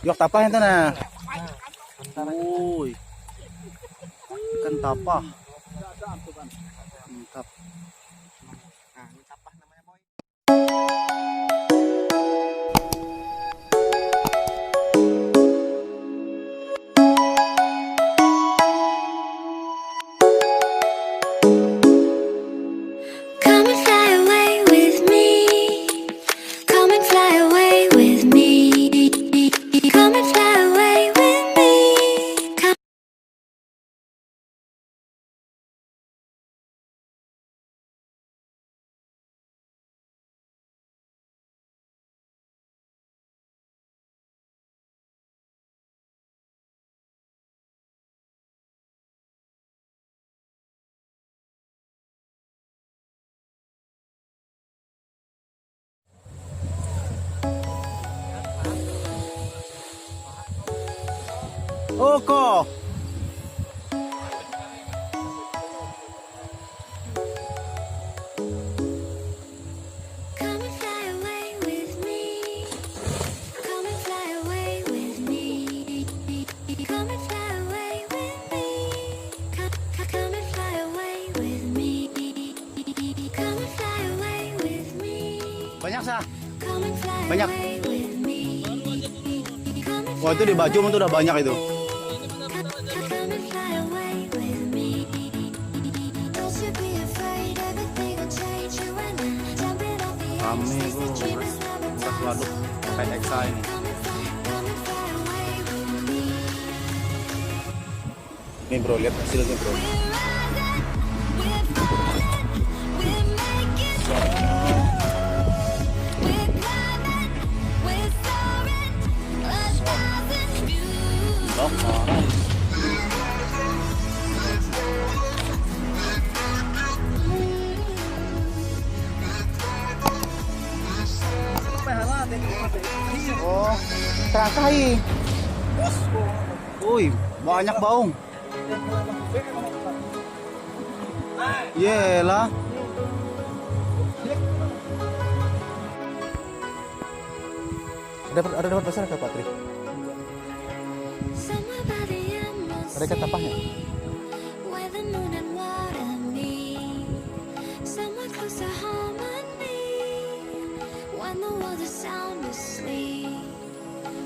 Yok tapah itu na. Uy. Ikan tapah. Mantap. Nah, ini tapah namanya, boy. Come and fly away with me. Come and fly away with me. Come and fly away with me. Come. Oko. Come and fly away with me. Come and fly away with me. Come and fly away with me. Come and fly away with me. Come and fly away with me. Banyak sah. Come and fly Banyak. away with me. Come and Wah itu di baju itu udah banyak itu. come and fly away with me. Don't you be afraid, everything will change. You and I jumping off the edge. Rame Face bro. the dream is never Bukas done. waduk kayak Exa ini. Come and fly away with me. Nih bro, lihat hasilnya bro. We're making we're climbing, we're soaring, 1,000 views. Oh, mahal. Oh, terakai. Uy, banyak baung. Yelah. Ada dapat besar ke Patri? Somewhere by the endless Ada ikan tapahnya? where the moon and water meet, somewhere close to harmony, when the world is sound asleep,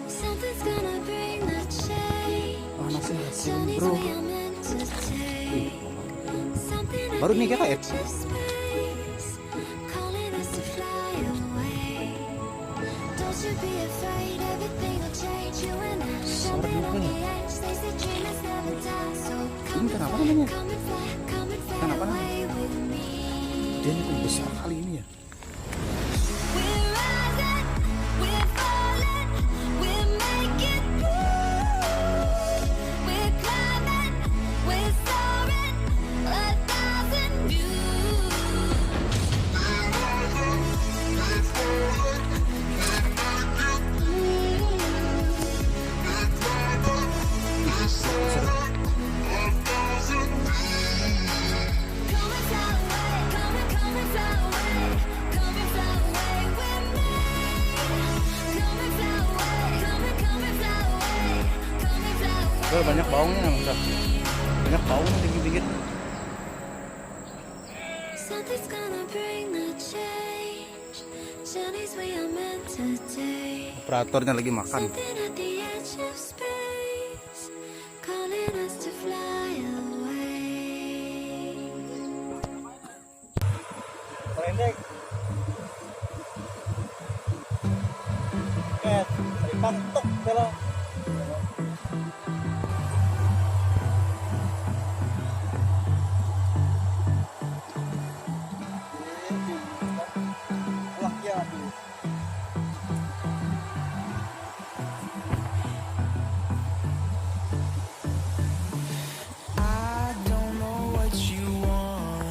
something's gonna bring the change. Panasnya hasil Journeys bro. we are meant to take, something at Baru the nikah ya? edge of space, calling us to fly away. Don't you be afraid, everything will change. You and I jumping on the edge, they say dream is never done. So Ini ikan apa namanya? come and fly Ikan apa namanya? away with me. Dia ini tuh besar kali ini ya. We're rising, we're falling, we're making moves. We're climbing, we're soaring, 1,000 views. Come and fly away, come and fly away, come and fly away with me. Come and fly away, come and fly away, come and fly away. Tuh, banyak baungnya, Mas. Banyak baung tinggi-tinggi. Something's gonna bring the change. Journeys we are meant to take. Operatornya lagi makan. Something at the edge of space, calling us to fly away. Pendek. Dari pantok kalau I don't know what you want.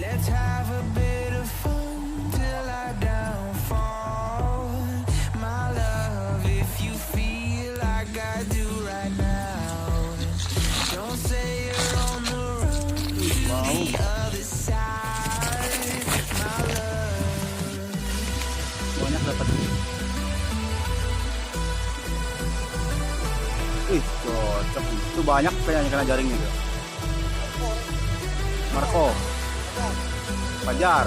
Let's have a bit of fun till I downfall. My love, if you feel Wih, cocok. Itu banyak kayaknya kena jaringnya tuh. Marco, Fajar.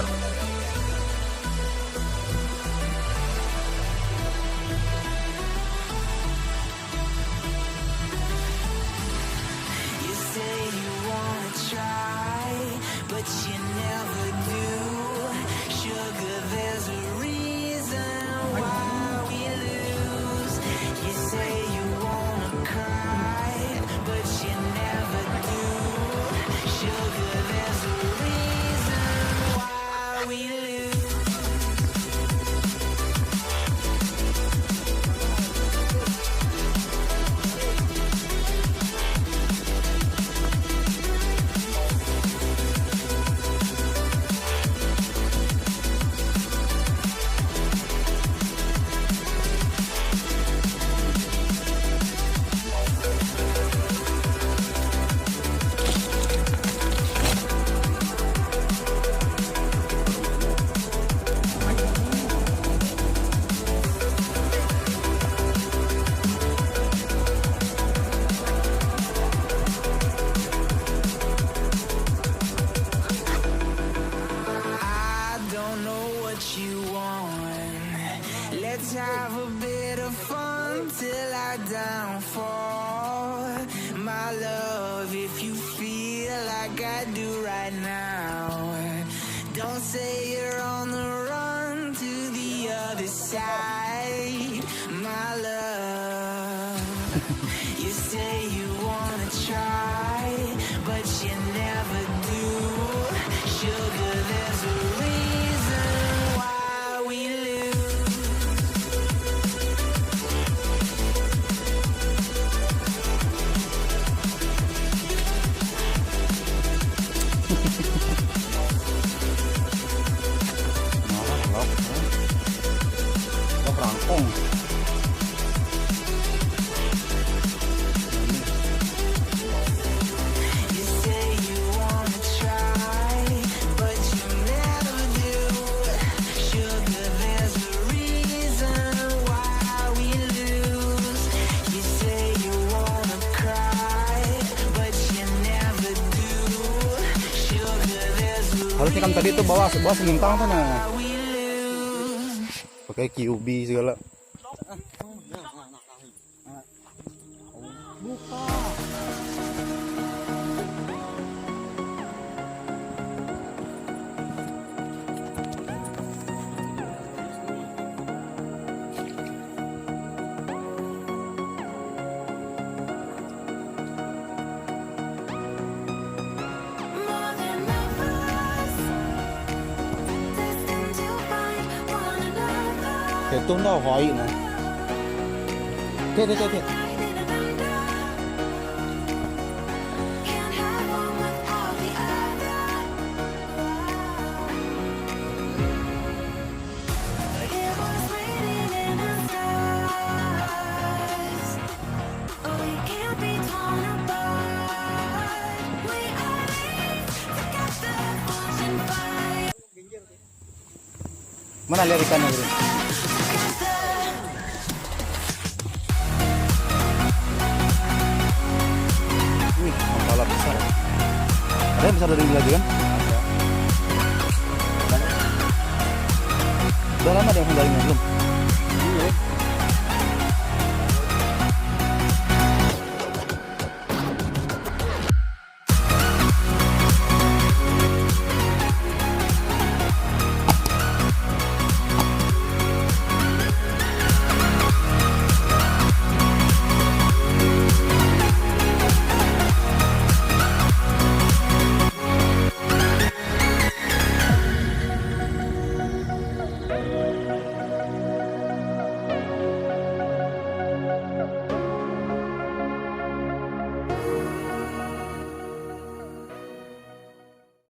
You say you wanna try, but you never do. Sugar, there's a reason why we lose. You say you wanna cry, but you never do. Sugar, there's a reason why we lose. I don't know what you want. Let's have a bit of fun till I downfall. My love, if you feel like I do right now, don't say you're on the run to the other side. My love, you say you wanna try, but you never do. Sugar, there's a reason why we lose. Lok rangkong. You say you wanna try, but you never do. Sugar, there's a reason why we lose. You say you wanna cry, but you never do. Sugar, there's a Harusnya kan tadi tuh bawa sengintang tuh nah. why we lose. Pakai QB segala. More than lovers, destined to find one another. Cái tôm đó hỏi nè. Thế. Hiding under. Can't have one without the other. It was written in the stars. We can't be torn apart. We are linked together, pushing fight. Mana lihat ikannya bro? Wih, kepala besar. Ada yang besar dari ini lagi kan? Udah lama dia menghindarinya belum?